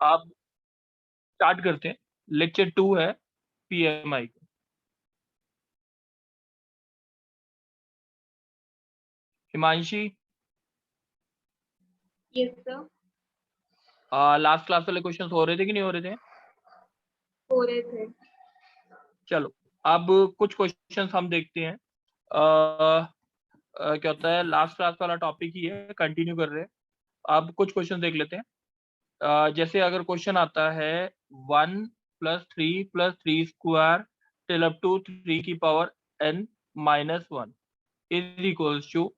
आप स्टार्ट करते हैं। लेक्चर 2 है PMI. Himanshi, yes sir. Last class वाले क्वेश्चंस हो रहे थे कि नहीं हो रहे थे? हो रहे थे। चलो अब कुछ क्वेश्चंस हम देखते हैं। क्या होता है, लास्ट क्लास वाला टॉपिक ही है, कंटिन्यू कर रहे हैं। अब कुछ क्वेश्चन देख लेते हैं। जैसे अगर क्वेश्चन आता है 1+3+3² till up to 3n-1 is equals to,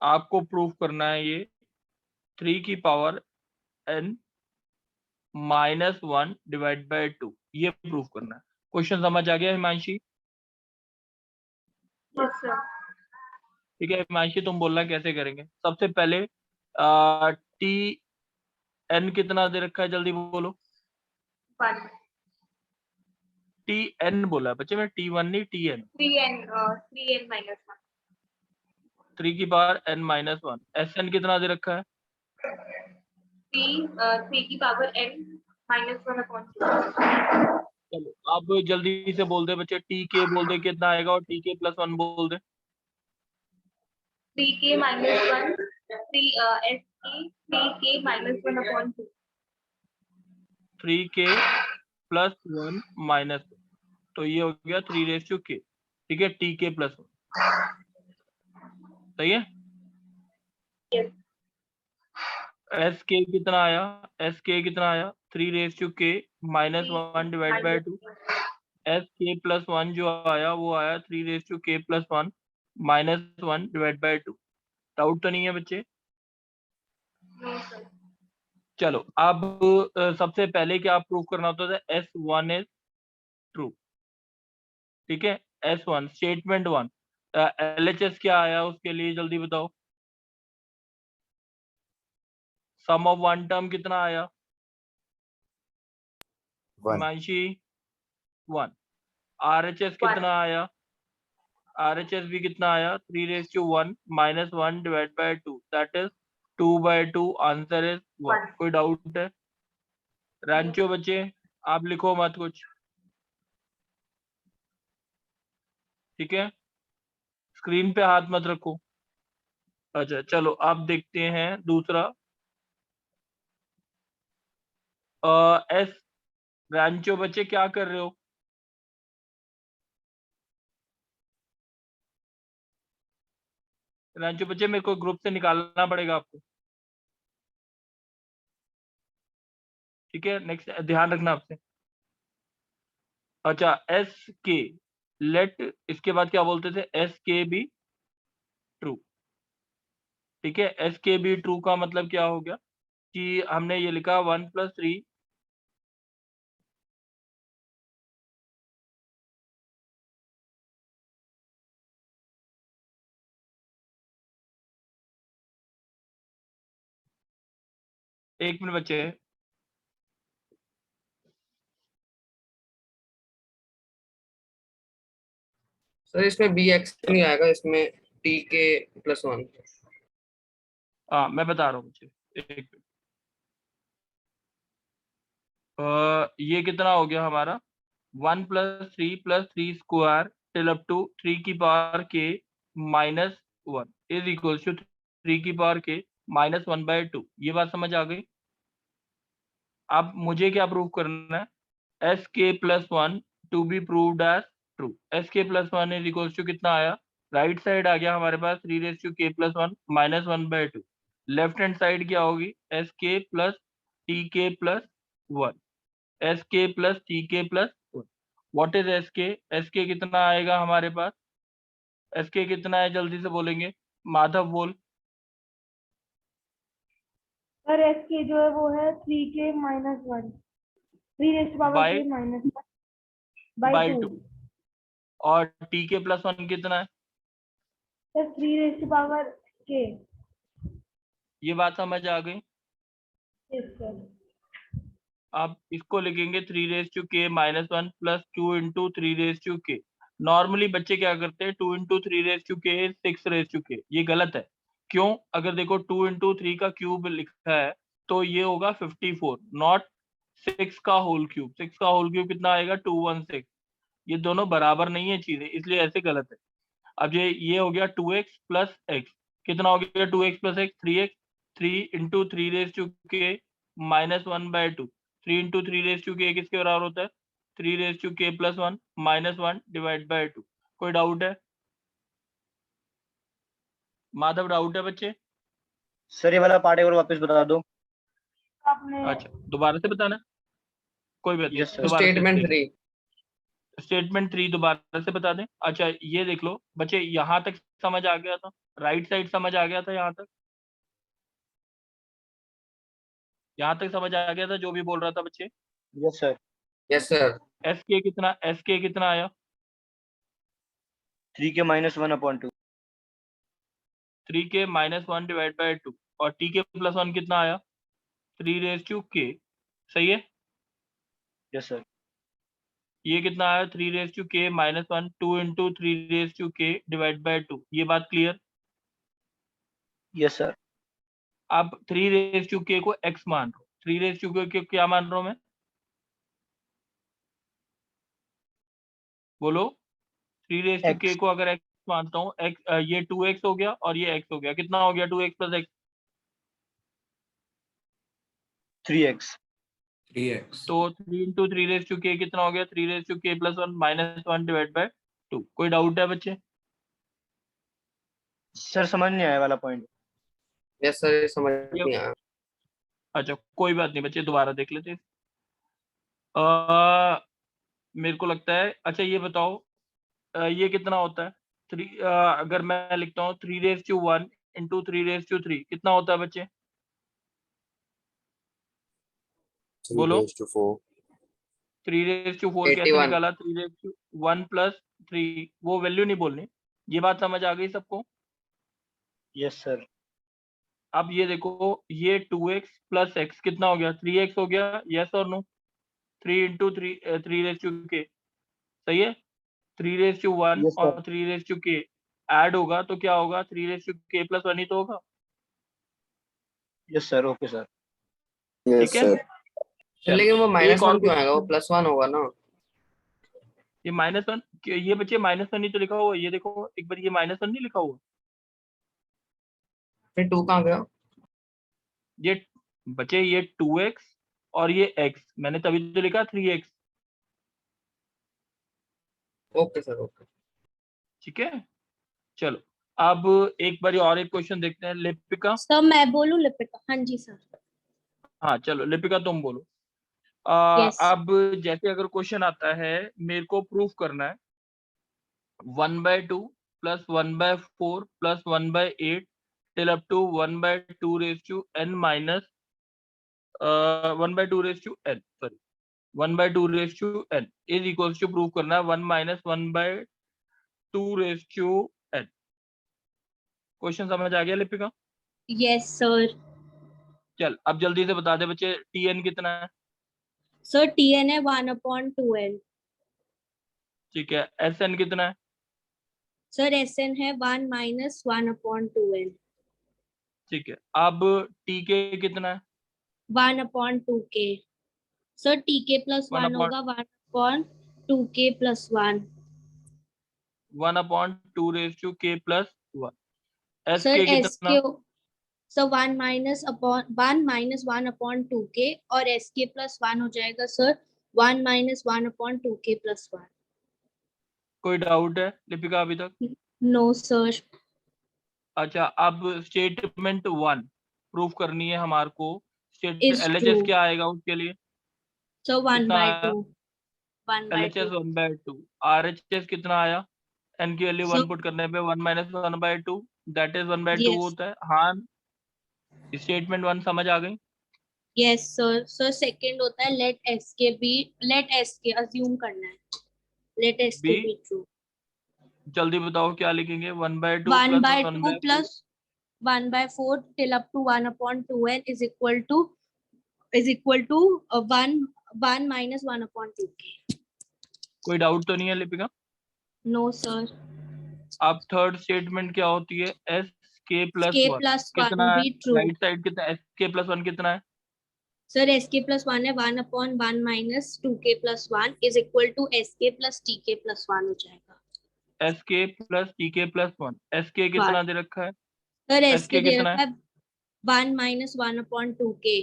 आपको प्रूफ करना है ये 3n-1 डिवाइड बाय 2, ये प्रूफ करना है। क्वेश्चन समझ आ गया हिमांशी? Yes sir. ठीक है हिमांशी, तुम बोलना कैसे करेंगे। सबसे पहले टी एन कितना दे रखा है, जल्दी बोलो। 1 टी एन बोला है बच्चे, मैं T1 नहीं TN। 3n -1 3n-1। Sn कितना दे रखा है? 3 की पावर n -1/2। चलो अब जल्दी से बोल दे बच्चे, टी के बोल दे कितना आएगा, और टी के प्लस 1 बोल दे। 3k -1 3k -1/2। 3k plus 1 minus, तो ये हो गया 3k। ठीक है, टी के प्लस 1 सही है। यस। एस के कितना आया? एस के कितना आया? 3k -1 divide by 2। S K plus 1 जो आया वो आया 3k plus 1 -1 divide by 2। Doubt तो नहीं है बच्चे? No sir. चलो अब सबसे पहले क्या प्रूव करना होता था, S1 इज ट्रू। ठीक है, S1 स्टेटमेंट 1। LHS क्या आया उसके लिए, जल्दी बताओ। सम ऑफ वन टर्म कितना आया हिमांशी? 1। RHS कितना आया? RHS भी कितना आया? 3:1 -1 divide by 2, that is 2/2। Answer is 1। कोई डाउट है? रांचो बच्चे आप लिखो मत कुछ, ठीक है, स्क्रीन पे हाथ मत रखो। अच्छा चलो आप देखते हैं दूसरा। एस रांचो बच्चे क्या कर रहे हो? रांचो बच्चे मेरे को ग्रुप से निकालना पड़ेगा आपको, ठीक है, नेक्स्ट ध्यान रखना आपसे। अच्छा एस के लेट, इसके बाद क्या बोलते थे, एस के बी ट्रू। ठीक है, एस के बी ट्रू का मतलब क्या हो गया कि हमने ये लिखा 1+3 एक मिनट बच्चे, सर इसमें बी एक्स नहीं आएगा, इसमें टी के प्लस 1। हाँ मैं बता रहा हूँ बच्चे, एक मिनट। ये कितना हो गया हमारा, 1+3+3² till up to 3k-1 is equal to 3k-1/2। ये बात समझ आ गई? अब मुझे क्या प्रूव करना है, S K plus 1 to be proved as true. S K plus 1 is equal to कितना आया, राइट साइड आ गया हमारे पास 3k+1 -1/2। लेफ्ट हैंड साइड क्या होगी, S K plus T K plus 1। S K plus T K plus 1। What is S के? S K कितना आएगा हमारे पास? एस के कितना है, जल्दी से बोलेंगे, माधव बोल। सर एस के जो है वो है 3k -1 बाय -1 बाय 2। 2। और टी के प्लस 1 कितना है? Sir 3k। ये बात समझ आ गई? Yes sir. आप इसको लिखेंगे 3k-1 प्लस 2 × 3k। नॉर्मली बच्चे क्या करते हैं, 2 × 3k 6k। ये गलत है। क्यों? अगर देखो 2 × 3 का क्यूब लिखा है तो ये होगा 54, नॉट 6 का होल क्यूब, 6 का होल क्यूब कितना आएगा 216। ये दोनों बराबर नहीं है चीजें, इसलिए ऐसे गलत है। अब ये हो गया 2x प्लस एक्स, कितना हो गया 2x plus x 3x, 3 into 3 raise to K minus 1/2, 3 into 3 raise to K किसके बराबर होता है 3 raise to K plus 1 minus 1 divide by 2। कोई डाउट है माधव, डाउट है बच्चे? सर ये वाला पार्ट एक बार वापस बता दो। आपने अच्छा दोबारा से बताना, कोई बात नहीं Yes, sir. दोबारा से स्टेटमेंट देख। 3। स्टेटमेंट 3 दोबारा से बता दें। अच्छा ये देख लो बच्चे, यहाँ तक समझ आ गया था, राइट साइड समझ आ गया था, यहाँ तक समझ आ गया था जो भी बोल रहा था बच्चे। Yes sir. Yes sir. S K कितना आया 3 के -1/2। 3 के -1 डिवाइड बाय 2, और टी के प्लस 1 कितना आया 3 रेज टू के, सही है। Yes sir. ये कितना आया 3 रेज टू के -1, 2 इंटू 3 रेज टू के डिवाइड बाय 2। ये बात क्लियर। Yes sir. अब 3 रेज टू के को x मान रहा हूँ, 3 रेज टू के क्या मान रहा हूँ मैं, बोलो। 3 रेज टू के X। को अगर x मानता हूँ, x ये 2x हो गया और ये x हो गया, कितना हो गया 2x plus x, 3x। 3x। तो 3 इंटू 3 रेज टू के कितना हो गया 3 raise to K plus 1 minus 1 divide by 2। कोई डाउट है बच्चे? सर समझ नहीं आया वाला पॉइंट। यस सर, ये समझ नहीं आया। अच्छा कोई बात नहीं बच्चे, दोबारा देख लेते हैं। मेरे को लगता है, अच्छा ये बताओ ये कितना होता है 3, अगर मैं लिखता हूँ 3 raise to 1 into 3 raise to 3 कितना होता है बच्चे, 3 बोलो। raised to 4। 3 रेज टू 4 कैसे 81। निकाला 3 रेज टू 1 प्लस 3, वो वैल्यू नहीं बोलनी। ये बात समझ आ गई सबको? Yes sir. अब ये देखो, ये 2x प्लस एक्स कितना हो गया 3x हो गया, यस और नो। 3 इंटू 3 रेज टू के, सही है। 3 रेज टू 1 यस सर। और 3 रेज टू के ऐड होगा तो क्या होगा 3 रेज टू के प्लस 1 ही तो होगा, यस सर। Okay sir. ठीक है। चलो, लेकिन वो एक और -1 क्यों आएगा, वो +1 होगा ना। ये -1, ये बच्चे -1 ही तो लिखा हुआ है, ये देखो एक बार, ये -1 नहीं लिखा हुआ, फिर 2 कहाँ गया। ये बच्चे ये 2x और ये x, मैंने तभी तो लिखा 3x, ओके सर, ओके। ठीक है। चलो अब एक बार और एक क्वेश्चन देखते हैं, लिपिका। सर मैं बोलूं लिपिका? हाँ जी सर। हाँ चलो लिपिका तुम बोलो। Yes. अब जैसे अगर क्वेश्चन आता है, मेरे को प्रूफ करना है 1/2 plus 1/4 plus 1/8 till up to 1/2 raise to n minus 1/2 raise to n, sorry 1/2 raise to n is equals to, proof करना है 1 minus 1/2 raise to n। Question समझ आ गया लिपिका? Yes sir. चल अब जल्दी से बता दे बच्चे, tn कितना है? सर TN है 1/2n। ठीक है, sn कितना है? सर SN है 1 माइनस 1/2n। ठीक है, अब tk कितना है? 1/2k। Sir TK plus 1 1 upon होगा 1/2k plus 1। 1/2 raise to k plus 1। Sir sk कितना? SK सर 1 माइनस 1/2k और SK प्लस 1 हो जाएगा सर 1 माइनस 1/2k प्लस 1। कोई डाउट है लिपिका अभी तक? No sir. अच्छा अब स्टेटमेंट 1 प्रूफ करनी है हमारे को। Is LHS true। क्या आएगा उसके लिए, सर कितना आया 1/2। 1/2। LHS 1/2। RHS कितना आया, n की वैल्यू 1 पुट करने पे 1 माइनस 1/2 दैट इज 1/2 Yes। होता है। हाँ स्टेटमेंट 1 समझ आ गई? Yes sir. सर सेकंड होता है लेट SK अज्यूम करना है, let SK be be true. जल्दी बताओ क्या लिखेंगे, 1/2 1/2 plus 1/4 plus 1/4 till up to 1/2n is equal to 1 minus 1/2k। कोई डाउट तो नहीं है लिपिका? No sir. अब थर्ड स्टेटमेंट क्या होती है, S K plus K 1 plus 1 कितना है, भी ट्रू। राइट साइड कितना, एस के प्लस 1 कितना है sir S K plus one है, 1/1 minus 2k plus 1 is equal to S K plus T K plus 1 हो जाएगा। S K plus T K plus 1, S K कितना दे रखा है? सर एस के SK दे कितना रखा है 1 माइनस 1/2k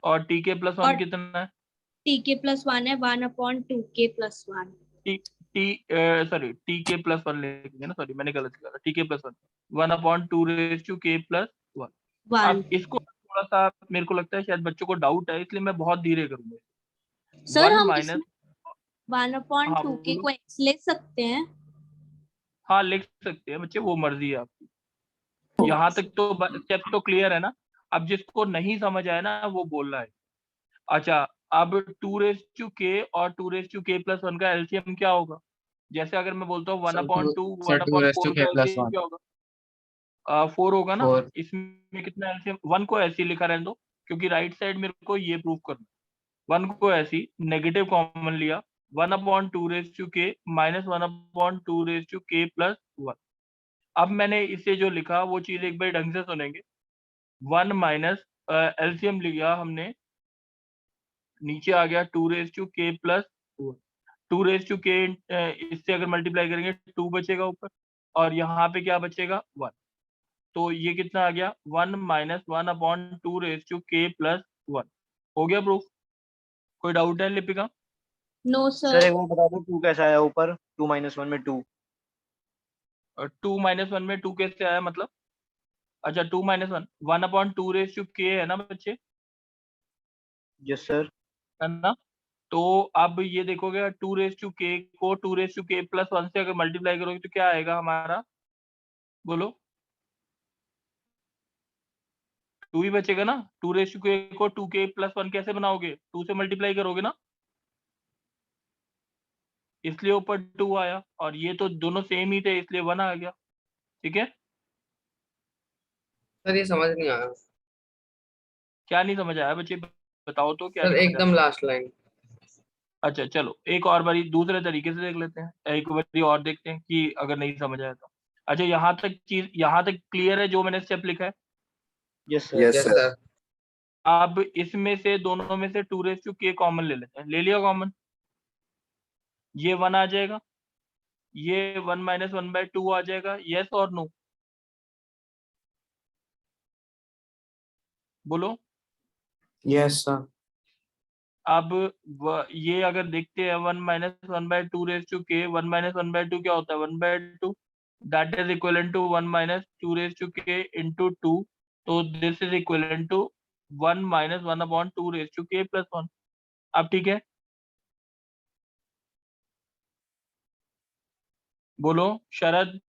और टी के प्लस और 1 कितना है? टी के प्लस 1 है 1/2k plus 1। T sorry T K plus 1 लिखेंगे ना, सॉरी मैंने गलत किया, T K plus 1 1/2 raise to K plus 1। 1 अब इसको थोड़ा सा मेरे को लगता है शायद बच्चों को डाउट है, इसलिए मैं बहुत धीरे करूंगा। सर 1 हम माइनस 1/2k को x ले सकते हैं। हाँ लिख सकते हैं बच्चे, वो मर्जी है आपकी। यहाँ तक तो स्टेप तो क्लियर है ना। अब जिसको नहीं समझ आया ना वो बोल रहा है। अच्छा, अब 2 और 2k+1 का एलसीएम क्या होगा? जैसे अगर मैं बोलता हूँ 1/2 सर 1/4 का 2k + एलसीएम 1 क्या होगा? 4 होगा ना। 4 इसमें कितना एलसीएम? 1 को ऐसे ही लिखा रहने दो, क्योंकि राइट साइड मेरे को ये प्रूव करना। 1 को ऐसे ही नेगेटिव कॉमन लिया, 1/2k माइनस 1/2k + 1। अब मैंने इसे जो लिखा वो चीज एक बार ढंग से सुनेंगे। 1 माइनस एलसीएम लिया हमने, नीचे आ गया 2k + 1। 2k इससे अगर मल्टीप्लाई करेंगे 2 बचेगा ऊपर, और यहाँ पे क्या बचेगा? 1। तो ये कितना आ गया? 1 माइनस 1/2k + 1 हो गया प्रूफ। कोई डाउट है लिपिका? No sir sir. एक वो बता दो 2 कैसे आया ऊपर? 2 - 1 में 2। 2 - 1 में 2 कैसे आया मतलब? अच्छा 2 - 1 1/2k है ना बच्चे, यस सर। है ना? तो अब ये देखोगे 2k को 2k + 1 से अगर मल्टीप्लाई करोगे तो क्या आएगा हमारा? बोलो। 2 ही बचेगा ना। 2k को 2k + 1 कैसे बनाओगे? 2 से मल्टीप्लाई करोगे ना, इसलिए ऊपर 2 आया, और ये तो दोनों सेम ही थे इसलिए 1 आ गया। ठीक है, सर ये समझ नहीं आया क्या नहीं समझ आया बच्चे? बताओ तो क्या सर, नहीं समझ एकदम आया? Last line. अच्छा चलो एक और बारी दूसरे तरीके से देख लेते हैं, एक बारी और देखते हैं कि अगर नहीं समझ आया तो। अच्छा यहाँ तक क्लियर है जो मैंने स्टेप लिखा है? Yes sir. Yes sir. अब इसमें से दोनों में से 2k कॉमन ले लेते हैं। ले लिया कॉमन, ये 1 आ जाएगा, ये 1 - 1/2 आ जाएगा। यस और नो? बोलो। Yes sir. अब ये अगर देखते हैं 1 - 1/2k, 1 - 1/2 क्या होता है? 1/2, that is equal to 1 - 2k into 2। तो this is equal to 1 - 1/2k + 1। अब ठीक है, बोलो। शरद,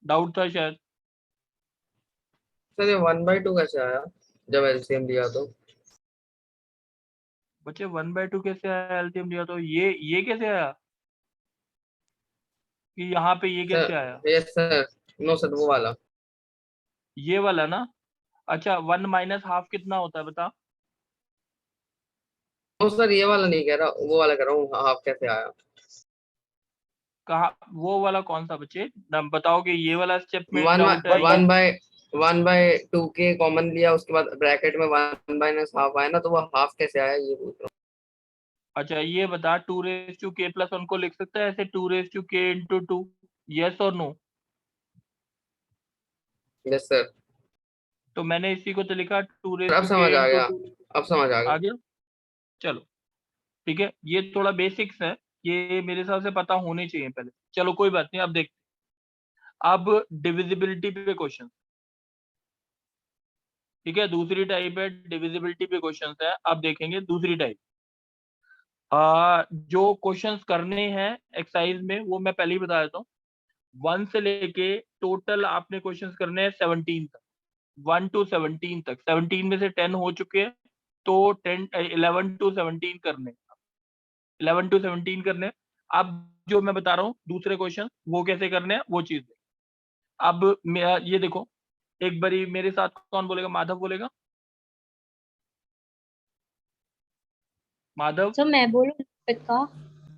डाउट था शायद। सर ये 1/2 कैसे आया जब एलसीएम लिया तो? बच्चे 1/2 कैसे आया एलसीएम लिया तो? ये कैसे आया कि यहाँ पे ये कैसे आया? Sir yes sir. No sir, वो वाला। ये वाला ना। अच्छा 1 माइनस हाफ कितना होता है बता? नो सर, ये वाला नहीं कह रहा, वो वाला कह रहा हूँ, हाफ कैसे आया? कहा वो वाला कौन सा बच्चे? नाम बताओ कि ये वाला स्टेप में वन डाउट है। वन बाय 1/2 के कॉमन लिया, उसके बाद ब्रैकेट में 1 माइनस हाफ आया ना, तो वो हाफ कैसे आया ये पूछ रहा अच्छा ये बता, 2k + 1 को लिख सकता है ऐसे 2k इंटू 2? यस और नो? हूँ। Yes sir. तो मैंने इसी को तो लिखा अब 2k समझ आ इंटू गया। 2। अब समझ आ गया। आ गया? चलो ठीक है, ये थोड़ा बेसिक्स है, ये मेरे हिसाब से पता होने चाहिए पहले। चलो कोई बात नहीं, अब देखते हैं। अब डिविजिबिलिटी पे क्वेश्चन। ठीक है, दूसरी टाइप है डिविजिबिलिटी पे क्वेश्चन है। अब देखेंगे दूसरी टाइप। जो क्वेश्चंस करने हैं एक्सरसाइज में वो मैं पहले ही बता देता हूँ। 1 से लेके टोटल आपने क्वेश्चंस करने हैं 17 तक, 1 to 17 तक। 17 में से 10 हो चुके हैं, तो 11 to 17 करने, 11 to 17 करने। अब जो मैं बता रहा हूँ दूसरे क्वेश्चन वो कैसे करने हैं वो चीज। अब ये देखो, एक बारी मेरे साथ कौन बोलेगा? माधव बोलेगा। माधव। सर मैं बोलूं लिपिका?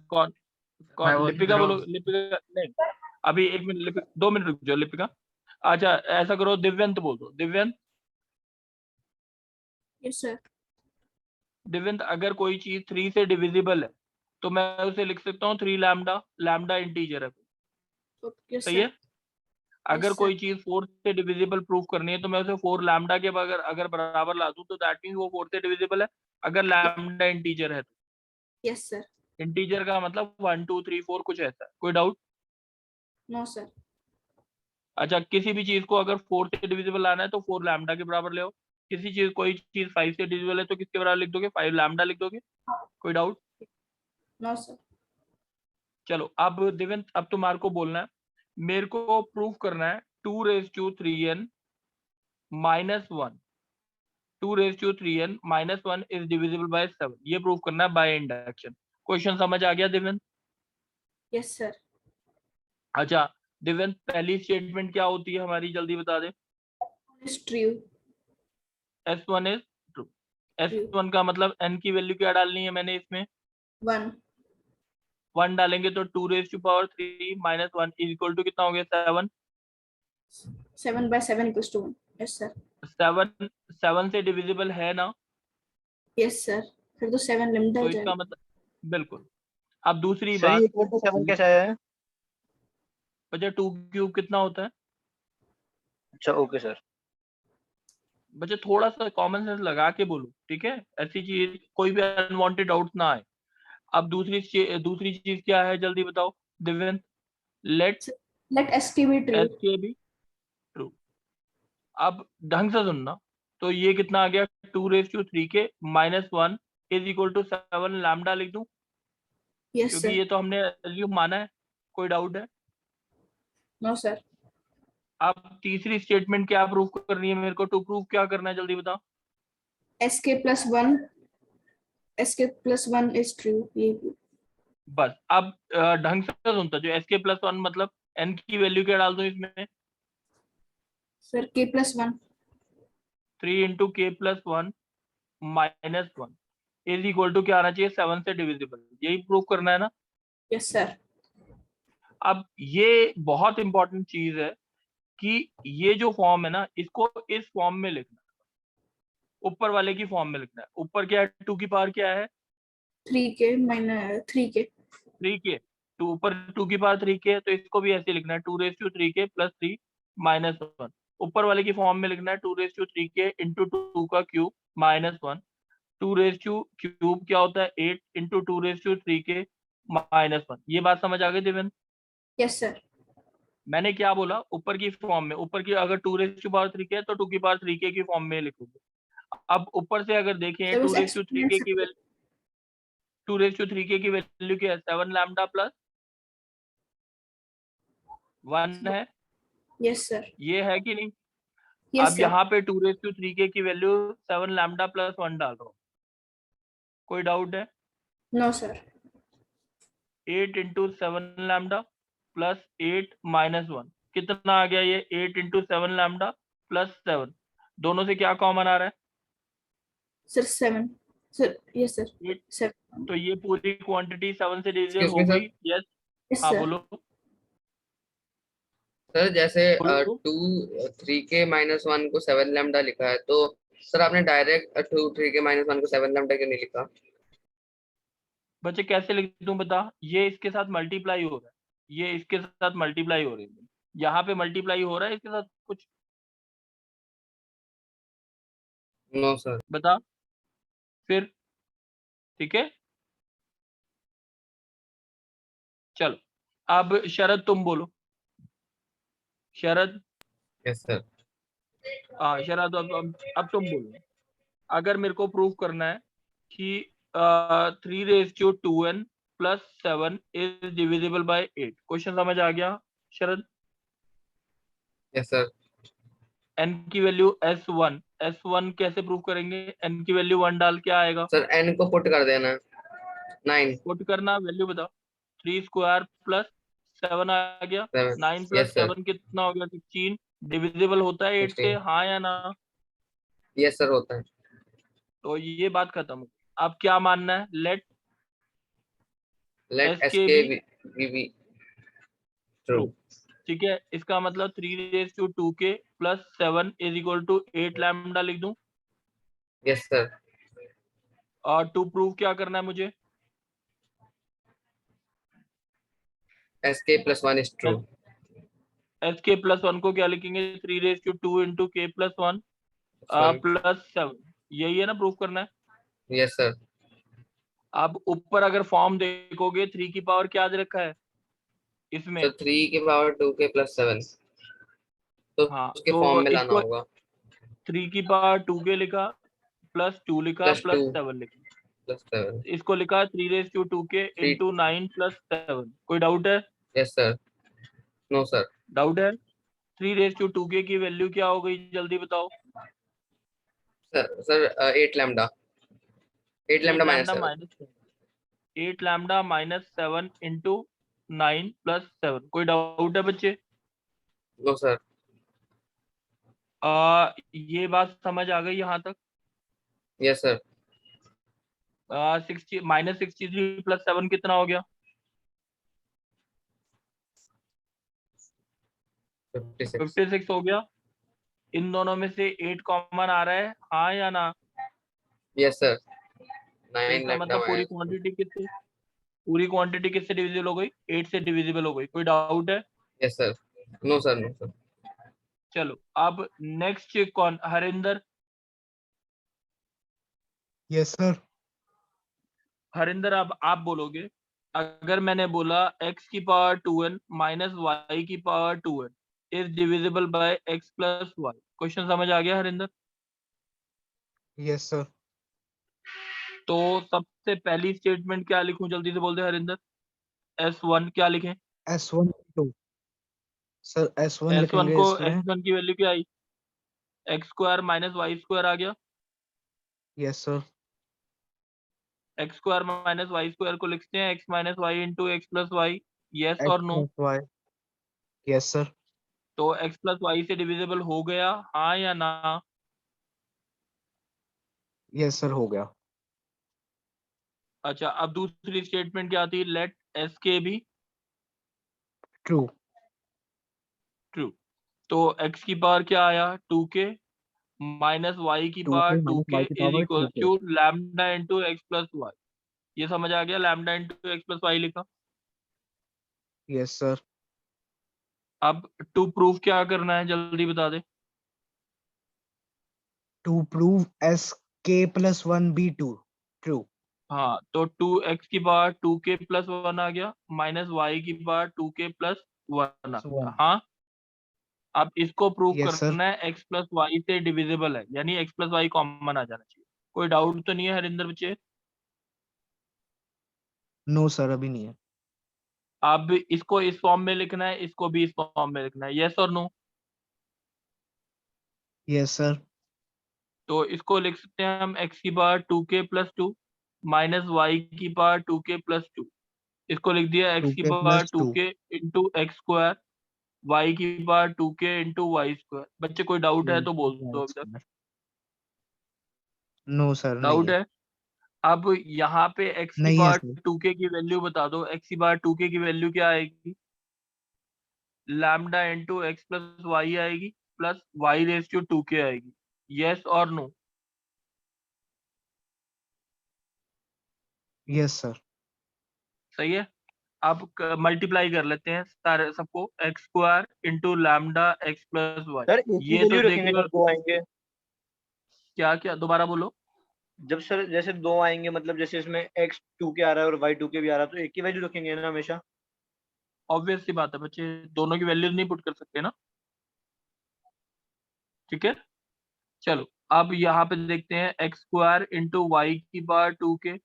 कौन मैं कौन? वो लिपिका ध्रुव। बोलो। लिपिका नहीं, अभी 1 मिनट, 2 मिनट रुक जाओ लिपिका। अच्छा ऐसा करो, दिव्यंत बोल दो। दिव्यंत। Yes sir. दिव्यंत अगर कोई चीज 3 से डिविजिबल है तो मैं उसे लिख सकता हूँ 3 लैम्डा, लैम्डा इंटीजर है, ओके सही है। सर। अगर Yes, कोई चीज 4 से डिविजिबल प्रूफ करनी है तो मैं उसे 4 लैम्डा के अगर बराबर ला दूं तो दैट मींस वो 4 से डिविजिबल है, अगर लैम्डा इंटीजर है तो। Yes sir. इंटीजर का मतलब 1 2 3 4 कुछ ऐसा है, कोई डाउट? No sir. अच्छा, किसी भी चीज को अगर 4 से डिविजिबल लाना है तो 4 लैम्डा के बराबर ले आओ। कोई चीज 5 से डिविजिबल है तो किसके बराबर लिख दोगे? 5 लैम्डा लिख दोगे, कोई डाउट? No sir. चलो अब दिव्यंत, अब तुम्हारे को बोलना है, मेरे को प्रूफ करना है 2⁻³ minus 1, 2⁻³ minus 1 is divisible bye 7, ये प्रूफ करना है बाय इंडक्शन। क्वेश्चन समझ आ गया दिव्यंत? Yes sir. अच्छा दिव्यंत, पहली स्टेटमेंट क्या होती है हमारी, जल्दी बता दे। Is true. S1 is true. S1 का मतलब n की वैल्यू क्या डालनी है मैंने इसमें? 1। 1 डालेंगे तो 2⁻³ माइनस 1 इज इक्वल टू कितना हो गया? 7। 7/7 equals to 1। Yes sir. 7 से डिविजिबल है ना, यस सर। फिर तो 7 लिमिट हो तो इसका जाएगा। मतलब बिल्कुल। अब दूसरी सर बात, ये इक्वल टू 7 कैसे आया है? बच्चा 2³ कितना होता है? अच्छा ओके सर। बच्चे थोड़ा सा कॉमन सेंस लगा के बोलो, ठीक है, ऐसी चीज कोई भी अनवांटेड डाउट ना आए। अब दूसरी चीज क्या है, जल्दी बताओ Divyant. Let let SK be true। SK भी ट्रू। अब ढंग से सुनना, तो ये कितना आ गया? 2⁻³ minus 1 is equal to 7 lambda लिख दूं, यस क्योंकि सर। ये तो हमने एज्यूम माना है, कोई डाउट है? No sir. अब तीसरी स्टेटमेंट क्या प्रूफ करनी है मेरे को? टू प्रूफ क्या करना है, जल्दी बता। SK+1 is true। ये बस अब ढंग से सुनता, जो SK+1 मतलब n की वैल्यू क्या डाल दूं इसमें? Sir K+1। 3 × K+1 minus 1 is equal to क्या आना चाहिए? 7 से डिविजिबल, यही प्रूफ करना है ना। Yes sir. अब ये बहुत इंपॉर्टेंट चीज है कि ये जो फॉर्म है ना, इसको इस फॉर्म में लिखना है, ऊपर वाले की फॉर्म में लिखना है। ऊपर क्या है? 2 की पावर क्या है? 3K - 3K। 3K। टू ऊपर 2 की पावर 3K, तो इसको भी ऐसे लिखना है 2⁻³ + 3 माइनस 1। ऊपर वाले की फॉर्म में लिखना है 2⁻³ इंटू 2 का क्यूब माइनस 1। 2⁻³ क्या होता है? 8 इंटू 2⁻³ माइनस 1। ये बात समझ आ गई दिव्यंत? Yes sir. मैंने क्या बोला? ऊपर की फॉर्म में, ऊपर की अगर 2⁻³ है तो 2 की पावर 3K की फॉर्म में लिखोगे। अब ऊपर से अगर देखें सर उस 2⁻³ की वैल्यू, 2⁻³ की वैल्यू क्या है? 7 लैम्डा प्लस 1 है, यस सर। ये है कि नहीं? यस अब सर। यहाँ पे 2⁻³ की वैल्यू 7 लैम्डा प्लस 1 डाल रहा हूँ, कोई डाउट है? No sir. 8 into 7 lambda plus 8 minus 1 कितना आ गया? ये 8 इंटू 7 लैम्डा प्लस 7, दोनों से क्या कॉमन आ रहा है? सर 7। Sir yes sir. 8। 7। तो ये पूरी क्वांटिटी 7 से डिविजिबल Excuse हो me, sir? गई। यस, यस हाँ सर। बोलो सर जैसे बोलो। 3K-1 को 7 लैम्डा लिखा है, तो सर आपने डायरेक्ट 3K-1 को 7 लैम्डा क्यों नहीं लिखा? बच्चे कैसे लिख दूं बता? ये इसके साथ मल्टीप्लाई हो रहा है, ये इसके साथ मल्टीप्लाई हो रही है, यहाँ पे मल्टीप्लाई हो रहा है इसके साथ कुछ, नो सर। बता फिर। ठीक है, चलो अब शरद तुम बोलो। शरद, यस सर। हाँ शरद, अब तुम बोलो। अगर मेरे को प्रूव करना है कि 3⁻² plus 7 is divisible by 8, question समझ आ गया शरद? Yes sir. n की वैल्यू S1 कैसे प्रूव करेंगे? n की वैल्यू 1 डाल के आएगा, सर n को पुट कर देना, 9 पुट करना, वैल्यू बताओ। 3² प्लस 7 आ गया, 7। 9 प्लस यस सर। 7 कितना हो गया? 16। डिविजिबल होता है 8 से, 16। हाँ या ना? यस सर होता है। तो ये बात खत्म हो गई। अब क्या मानना है? लेट लेट SK SK भी be ट्रू। true। ठीक है, इसका मतलब 3⁻² + 7 इज इक्वल टू 8 लैम्डा लिख दूं। Yes sir. टू प्रूव क्या करना है मुझे? sk plus 1 is true. S K plus one को क्या लिखेंगे? 3^2 इंटू के प्लस वन One. प्लस 7, यही है ना प्रूफ करना है? Yes sir. अब ऊपर अगर फॉर्म देखोगे 3 की पावर क्या दे रखा है इसमें? So 3 की पावर 2k plus 7. तो हाँ, उसके तो फॉर्म में लाना इसको होगा 3 की पावर 2 के लिखा, प्लस 2 लिखा, Plus प्लस 2. 7 लिखा। plus 7. इसको लिखा 3^2 के Three. Into 9 plus 7। कोई डाउट है? Yes sir. No sir. Doubt है? 3^2 के की वैल्यू क्या हो गई जल्दी बताओ? Sir 8 lambda. 8 lambda minus 7. Minus 8 lambda minus 7 into 9 plus 7। कोई डाउट है बच्चे? No sir. ये बात समझ आ गई यहाँ तक? Yes sir. 60 माइनस 63 प्लस 7 कितना हो गया? 56. 56 हो गया। इन दोनों में से 8 कॉमन आ रहा है, हाँ या ना? Yes sir. तो 9 इसका lambda मतलब minus. पूरी क्वांटिटी किससे डिविजिबल हो गई? 8 से डिविजिबल हो गई। कोई डाउट है? Yes sir. No sir. No sir. चलो अब नेक्स्ट कौन? हरिंदर। Yes sir. हरिंदर अब आप बोलोगे, अगर मैंने बोला x की पावर 2n माइनस y की power 2n is divisible bye x plus y। Question समझ आ गया हरिंदर? Yes sir. तो सबसे पहली स्टेटमेंट क्या लिखूं? जल्दी से बोल दे हरिंदर। S1 क्या लिखें? S1 2 सर S1 S1 लिखेंगे को इसमें। S1 की वैल्यू क्या आई? x square minus Y square आ गया। Yes sir. x square minus Y square को लिखते हैं x minus Y into X plus Y. Yes X और no? plus Y। Yes sir. तो x प्लस वाई से डिविजिबल हो गया, हाँ या ना? यस सर हो गया। अच्छा, अब दूसरी स्टेटमेंट क्या आती है? लेट एस के बी ट्रू। ट्रू। तो x की पावर क्या आया? 2k माइनस वाई की 2 पावर के 2k माइनस y की is power equal 2k। Two lambda into X plus Y. ये समझ आ गया? Lambda into X plus Y लिखा। Yes sir. अब टू प्रूफ क्या करना है जल्दी बता दे। To prove SK plus 1 be true. हाँ, तो 2x की पावर 2k प्लस 1 आ गया, माइनस वाई की पावर 2k प्लस 1 आ गया। हाँ, अब इसको प्रूव यस सर। करना है x प्लस वाई से डिविजिबल है, यानी x प्लस वाई कॉमन आ जाना चाहिए। कोई डाउट तो नहीं है हरिंदर बच्चे? नो सर अभी नहीं है। अब इसको इस फॉर्म में लिखना है, इसको भी इस फॉर्म में लिखना है। यस और नो? Yes sir. तो इसको लिख सकते हैं हम x की power 2k plus 2 minus Y की पावर 2k प्लस 2। इसको लिख दिया x की 2k power plus 2। 2k into X square, y की power 2k into Y square. बच्चे कोई डाउट है तो बोल दो अभी तक। नो सर नहीं डाउट है। है? अब यहाँ पे x की नहीं है पावर सर। 2k की वैल्यू बता दो। x की पावर 2k की वैल्यू क्या आएगी? Lambda into X plus Y आएगी, plus Y raise to 2k आएगी। यस और नो? Yes sir. सही है। अब मल्टीप्लाई कर लेते हैं सारे सबको, X square into lambda X plus Y. Sir एक ही ये तो वैल्यू देख रखेंगे लो जब दो आएंगे। क्या क्या, दोबारा बोलो। जब सर जैसे दो आएंगे, मतलब जैसे इसमें x 2k आ रहा है और y 2k भी आ रहा है, तो एक ही वैल्यू रखेंगे ना हमेशा? ऑब्वियस सी बात है बच्चे, दोनों की वैल्यूज नहीं पुट कर सकते ना। ठीक है, चलो अब यहाँ पे देखते हैं एक्स स्क्वायर इंटू वाई की power 2k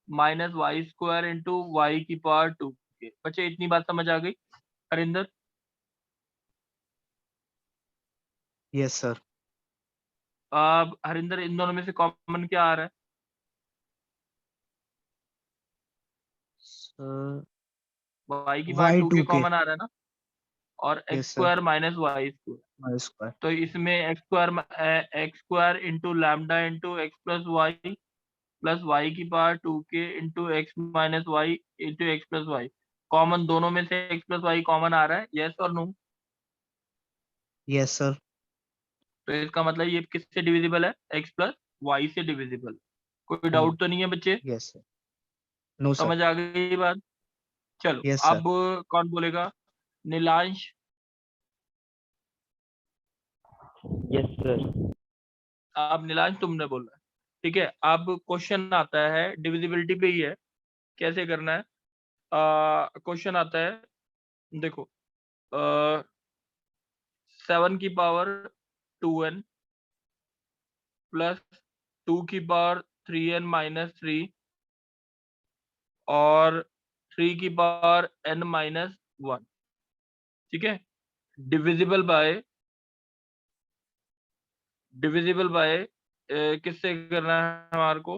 minus Y square into Y की पावर 2k। बच्चे इतनी बात समझ आ गई हरिंदर? Yes sir. अब हरिंदर इन दोनों में से कॉमन क्या आ रहा है? सर वाई की पावर 2k Y2k। कॉमन आ रहा है ना, और X yes sir. Square minus Y square. Y square. तो इसमें X square into lambda into X plus Y की power 2k into X minus Y into X plus Y. Common दोनों में से एक्स प्लस वाई कॉमन आ रहा है। Yes और नो? Yes sir. तो इसका मतलब ये किससे डिविजिबल है? एक्स प्लस वाई से डिविजिबल। कोई डाउट तो नहीं है बच्चे? Yes sir. No sir. समझ आ गई बात? चलो Yes, sir. अब कौन बोलेगा? नीलांश। Yes sir. अब नीलांश तुमने बोला है, ठीक है। अब क्वेश्चन आता है, डिविजिबिलिटी पे ही है, कैसे करना है। क्वेश्चन आता है, देखो 7 की पावर 2n प्लस 2 की पावर 3n माइनस 3 और 3 की पावर n माइनस 1, ठीक है। डिविजिबल बाय किससे करना है हमारे को?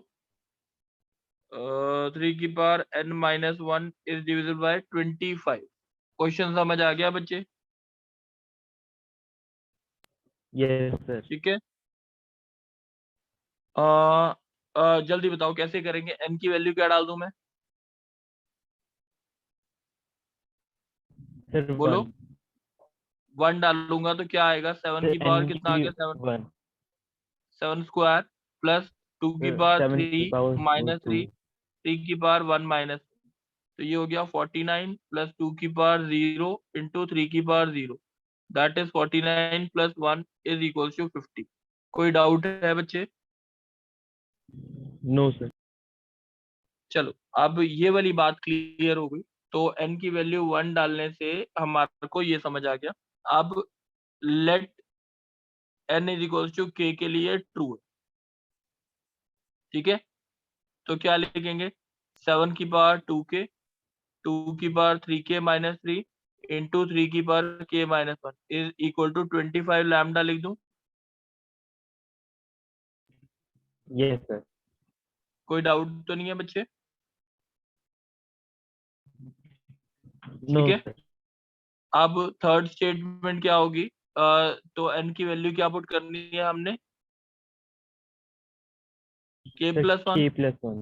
3 की power n minus 1 is divisible bye 25। Question समझ आ गया बच्चे? Yes sir. ठीक है। जल्दी बताओ कैसे करेंगे? n की वैल्यू क्या डाल दूं मैं? सर बोलो। 1। 1 डालूंगा तो क्या आएगा? 7 की पावर कितना आ गया? 7 1। 7 स्क्वायर प्लस 2 की पावर 7 की 3 पावर माइनस 2। 3 की पावर 1 माइनस, तो ये हो गया 49 प्लस 2 की पावर 0 इंटू 3 की power 0, that is 49 plus 1 is equal to 50। कोई डाउट है बच्चे? No sir. चलो अब ये वाली बात क्लियर हो गई। तो n की वैल्यू 1 डालने से हमारे को ये समझ आ गया। अब let n is equal to k के लिए ट्रू है, ठीक है। तो क्या लिखेंगे? 7 की पावर 2k, 2 की पावर 3k माइनस 3 इंटू 3 की power k minus 1 is equal to 25 lambda लिख दूं? Yes sir. कोई डाउट तो नहीं है बच्चे? नो ठीक है। सर। अब थर्ड स्टेटमेंट क्या होगी? तो n की वैल्यू क्या पुट करनी है हमने? k plus 1, k+1।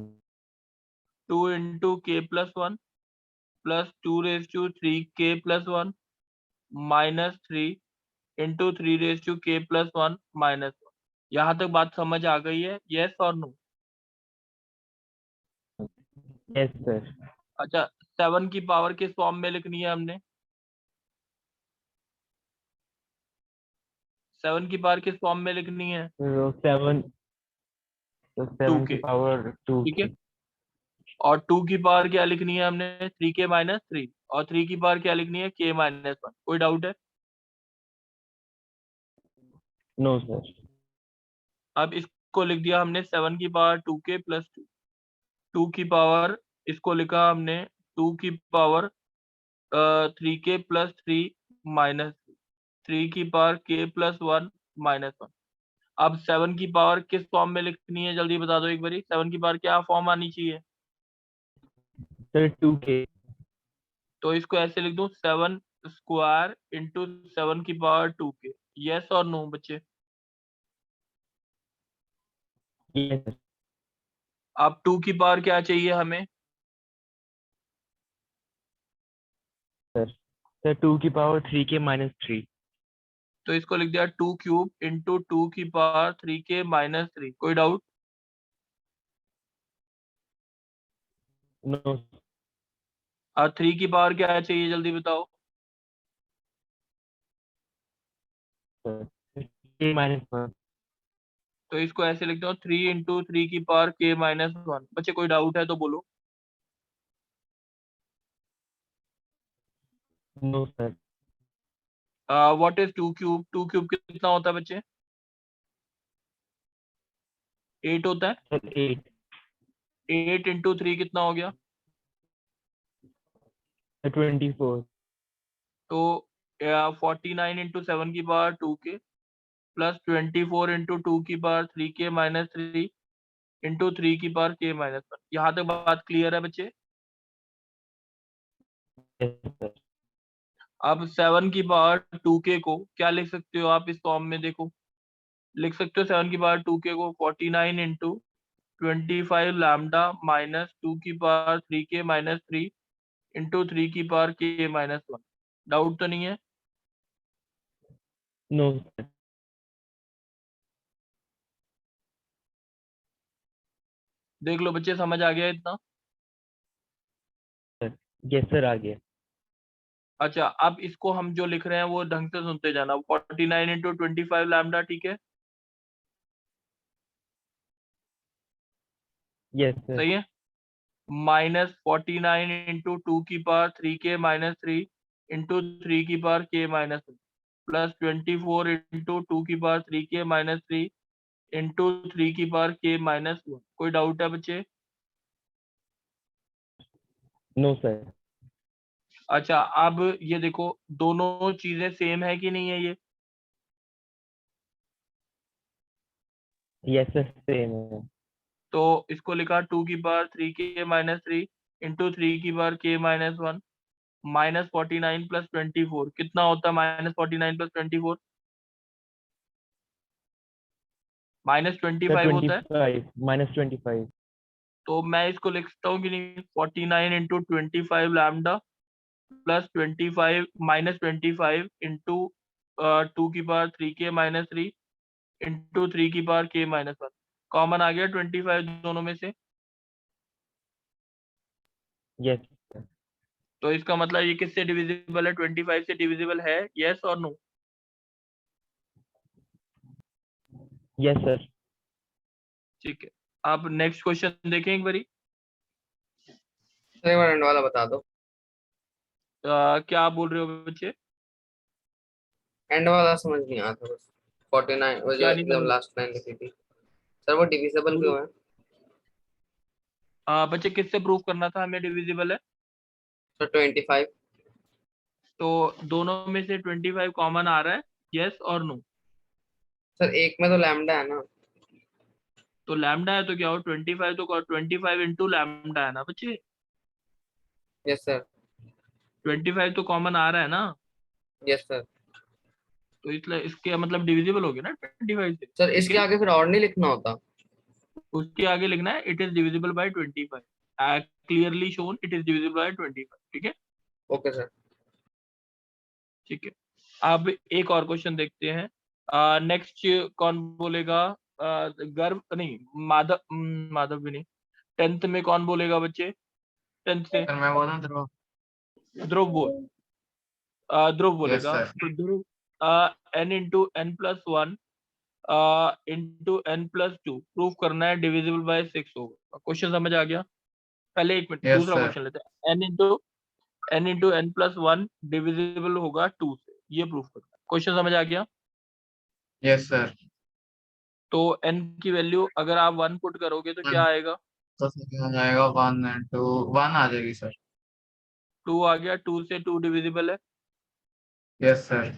2 into k plus 1 plus 2 raise to 3k plus 1 minus 3 into 3 raise to k plus 1 minus 1। यहाँ तक बात समझ आ गई है? यस और नो? Yes sir. अच्छा, 7 की पावर किस फॉर्म में लिखनी है हमने? 7 की पावर किस फॉर्म में लिखनी है? 7 7 की 2k, पावर 2 ठीक है। की। और 2 की पावर क्या लिखनी है हमने? 3k minus 3। और 3 की पावर क्या लिखनी है? k minus 1। कोई डाउट है? No sir. अब इसको लिख दिया हमने 7 की पावर 2k प्लस 2। 2 की पावर इसको लिखा हमने 2 की पावर 3k प्लस 3 माइनस 3 की पावर k प्लस 1 माइनस 1। अब 7 की पावर किस फॉर्म में लिखनी है? जल्दी बता दो एक बारी। 7 की पावर क्या फॉर्म आनी चाहिए? Sir 2k। तो इसको ऐसे लिख दूं, 7 स्क्वायर इंटू 7 की पावर 2k। यस और नो बच्चे? Yes sir. अब 2 की पावर क्या चाहिए हमें? सर 2 की पावर 3k-3। तो इसको लिख दिया 2 क्यूब इंटू 2 की पावर 3k माइनस 3। कोई डाउट? नो और 3 की पावर क्या चाहिए? जल्दी बताओ। सर। k-1। तो इसको ऐसे लिखते हो 3 इंटू 3 की पावर k माइनस 1। बच्चे कोई डाउट है तो बोलो। No sir. What is 2 cube? 2 cube कितना होता है बच्चे? 8 होता है। सर 8। 8 इंटू 3 कितना हो गया? 24। तो 49 इंटू 7 की पावर 2k प्लस 24 इंटू 2 की पावर 3k माइनस 3 इंटू 3 की पावर k माइनस 1। यहाँ तक बात क्लियर है बच्चे? Yes sir. अब 7 की पावर 2k को क्या लिख सकते हो आप इस फॉर्म में? देखो, लिख सकते हो 7 की पावर 2k को 49 इंटू 25 लैम्डा माइनस 2 की पावर 3k माइनस 3 इंटू 3 की पावर k माइनस 1। डाउट तो नहीं है? No sir. देख लो बच्चे, समझ आ गया इतना? यस सर, आ गया। अच्छा, अब इसको हम जो लिख रहे हैं वो ढंग से सुनते जाना। 49 इंटू 25 लैम्डा, ठीक है? Yes sir. सही है। माइनस 49 इंटू 2 की पावर 3k माइनस 3 इंटू 3 की power k minus 3 plus 24 into 2 की पावर 3k माइनस 3 इंटू 3 की पावर k माइनस 1। कोई डाउट है बच्चे? No sir. अच्छा, अब ये देखो, दोनों चीजें सेम है कि नहीं है ये? यस सर, सेम है। तो इसको लिखा 2 की पावर 3k माइनस 3 इंटू 3 की power k minus 1 minus 49 plus 24 कितना होता है? माइनस 49 प्लस 24 माइनस सर 25 होता है। 25 -25। तो मैं इसको लिख सकता हूँ कि नहीं? 49 into 25 lambda plus 25 minus 25 into 2 की पावर 3k माइनस 3 इंटू 3 की पावर k माइनस 1। कॉमन आ गया 25 दोनों में से। Yes sir. तो इसका मतलब ये किससे डिविजिबल है? 25 से डिविजिबल है, यस और नो? Yes sir. ठीक है, आप नेक्स्ट क्वेश्चन देखें एक बारी। सर एक बार एंड वाला बता दो। क्या आप बोल रहे हो बच्चे? एंड वाला समझ नहीं आया था बस। 49 वो जो क्या नहीं एकदम समझ? लास्ट लाइन लिखी थी सर, वो डिविजिबल क्यों है? बच्चे किससे प्रूव करना था हमें डिविजिबल है? सर 25। तो दोनों में से 25 कॉमन आ रहा है, यस और नो? सर एक में तो लैम्डा है ना। तो लैम्डा है तो क्या हो? 25 तो 25 इंटू लैम्डा है ना बच्चे? Yes sir. 25 तो कॉमन आ रहा है ना? Yes sir. तो इसलिए इसके मतलब डिविजिबल हो गया ना 25 से। सर ठीक इसके है, आगे फिर और नहीं लिखना होता? उसके आगे लिखना है it is divisible bye 25। Clearly shown it is divisible bye 25। ठीक है। Okay sir. ठीक है, अब एक और क्वेश्चन देखते हैं। नेक्स्ट कौन बोलेगा? गर्व नहीं, माधव, माधव भी नहीं। 10th में कौन बोलेगा बच्चे? 10th से सर मैं बोला ध्रुव। ध्रुव बोल। ध्रुव यस बोलेगा। सर। तो Dhruv, n into N plus 1 into N plus 2 prove करना है डिविजिबल बाय 6 होगा। क्वेश्चन समझ आ गया? पहले एक मिनट, यस दूसरा सर। क्वेश्चन लेते हैं। n into N plus 1 divisible होगा 2 से, ये प्रूव करना है। क्वेश्चन समझ आ गया? Yes sir. तो n की वैल्यू अगर आप 1 पुट करोगे तो क्या आएगा? तो सर क्या हो जाएगा? 1 इंटू 1 आ जाएगी सर। 2 आ गया, 2 से 2 डिविजिबल है। Yes sir.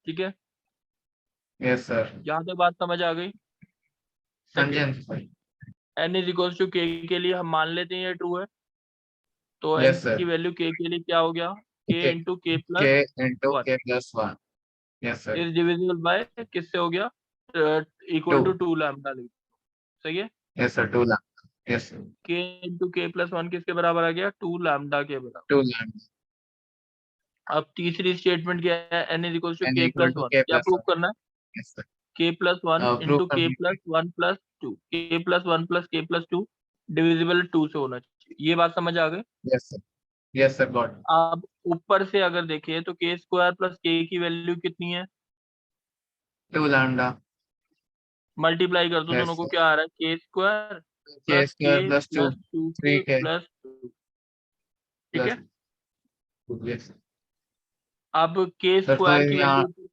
ठीक है, यस सर। यहाँ तक बात समझ आ गई? हाँ जी हाँ जी sir. n is equal to k के लिए हम मान लेते हैं ये ट्रू है। तो n यस सर। की वैल्यू k के लिए क्या हो गया? k के इंटू k के प्लस इंटू 1 के plus 1। Yes sir. Is divisible by किससे हो गया? Equal to 2 lambda. सही है। Yes sir 2 lambda. Yes sir. k into k plus 1 किसके बराबर आ गया? 2 लैम्डा के बराबर। 2 लैम्डा। अब तीसरी स्टेटमेंट क्या है? n is equal to N k equal plus to 1 के क्या प्लस प्रूव 1। करना है? Yes sir. k plus 1 prove into कर k दीजिए। Plus 1 plus 2 k plus 1 plus k plus 2 divisible 2 से होना चाहिए। ये बात समझ आ गई? Yes sir. Yes sir got. अब ऊपर से अगर देखिए तो k स्क्वायर प्लस k की वैल्यू कितनी है? 2 लैम्डा। मल्टीप्लाई कर दो यस दोनों को, सर। क्या आ रहा है? k स्क्वायर के plus k square plus 2 plus 2k 3k plus 2। ठीक प्लस है, 2। यस अब k सर तो स्क्वायर की यहाँ वैल्यू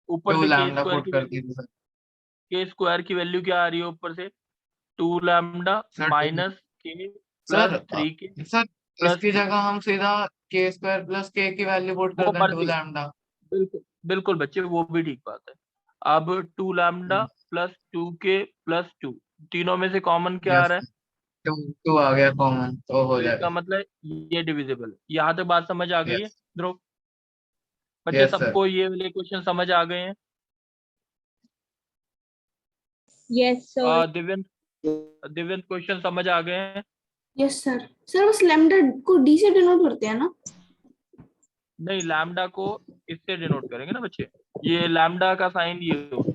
ऊपर 2 से k लैम्डा स्क्वायर पुट की कर वैल्यू, दीजिए सर। k स्क्वायर की वैल्यू क्या आ रही है ऊपर से? 2 lambda sir minus k plus sir 3k sir plus इसकी 2। जगह हम सीधा के स्क्वायर प्लस के की वैल्यू पुट कर वो दें 2 मर्जी, लैम्डा। बिल्कुल बिल्कुल बच्चे, वो भी ठीक बात है। अब 2 लैम्डा प्लस 2k प्लस 2, तीनों में से कॉमन क्या आ यस रहा है? 2 2 आ गया कॉमन तो हो तो इसका जाएगा। मतलब ये डिविजिबल है। यहाँ तक बात समझ आ गई है यस ध्रुव? बच्चे यस सर। सबको ये वाले क्वेश्चन समझ आ गए हैं? Yes sir. दिव्यंत क्वेश्चन समझ आ गए हैं? Yes sir. सर बस लैम्डा को डी से डिनोट करते हैं ना? नहीं, लैम्डा को इससे डिनोट करेंगे ना बच्चे, ये लैम्डा का साइन ये होगा।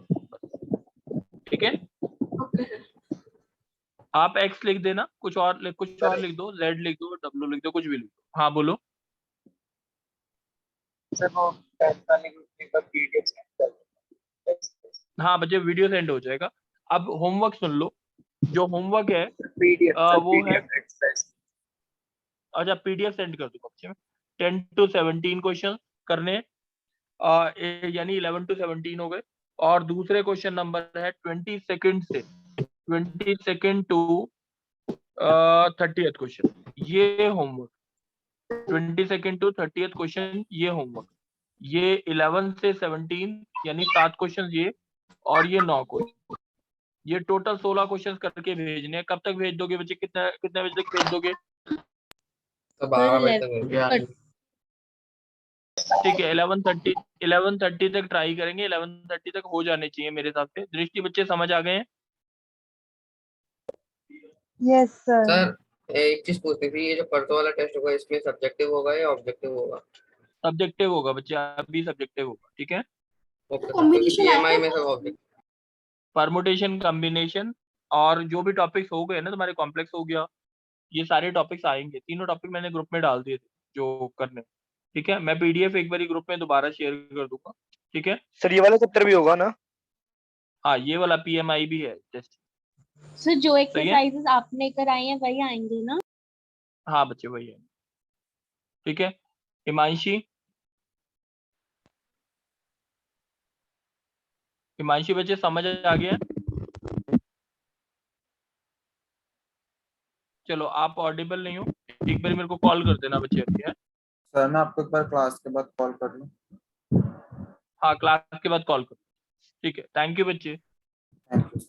ठीक है, ओके सर। आप x लिख देना, कुछ और लिख दो, z लिख दो, w लिख दो, कुछ भी लिख दो। हाँ बोलो। सर वो वाले ग्रुप का पीडीएफ सेंड कर दो। हाँ बच्चे वीडियो सेंड हो जाएगा। अब होमवर्क सुन लो, जो होमवर्क है पीडीएफ वो है, एक्सरसाइज। अच्छा पीडीएफ सेंड कर दो बच्चे में। 10 to 17 क्वेश्चन करने हैं, यानी 11 to 17 हो गए। और दूसरे क्वेश्चन नंबर है 22 टू 30th क्वेश्चन, ये होमवर्क। 22 to 30th क्वेश्चन ये होमवर्क। ये 11 से 17 यानी 7 क्वेश्चन ये, और ये 9 क्वेश्चन, ये टोटल 16 क्वेश्चन करके भेजने हैं। कब तक भेज दोगे बच्चे, कितने बजे तक भेज दोगे? तो 12 बजे तक ठीक है, 11:30 तक ट्राई करेंगे। 11:30 तक हो जाने चाहिए मेरे हिसाब से। दृष्टि बच्चे समझ आ गए हैं? Yes sir. सर एक चीज पूछनी थी, ये जो परसों वाला टेस्ट होगा इसमें सब्जेक्टिव होगा या ऑब्जेक्टिव होगा? सब्जेक्टिव होगा बच्चे, अभी सब्जेक्टिव होगा। ठीक है, ओके Combination पीएमआई आएगा में सब ऑब्जेक्टिव। परमुटेशन, कॉम्बिनेशन, और जो भी टॉपिक्स हो गए ना तुम्हारे, कॉम्प्लेक्स हो गया, ये सारे टॉपिक्स आएंगे। तीनों टॉपिक मैंने ग्रुप में डाल दिए थे जो करने। ठीक है, मैं पीडीएफ एक बार ग्रुप में दोबारा शेयर कर दूंगा। ठीक है सर ये वाला चैप्टर भी होगा ना? हाँ, ये वाला पीएमआई भी है टेस्ट। सर जो सही है? एक्सरसाइजेस आपने कराई हैं वही आएंगे ना? हाँ बच्चे वही है। ठीक है, हिमांशी बच्चे समझ आ गया? चलो आप ऑडिबल नहीं हो, एक बार मेरे को कॉल कर देना बच्चे अभी है। सर मैं आपको एक बार क्लास के बाद कॉल कर लूं? हाँ क्लास के बाद कॉल करो। ठीक है, थैंक यू बच्चे। Thank you.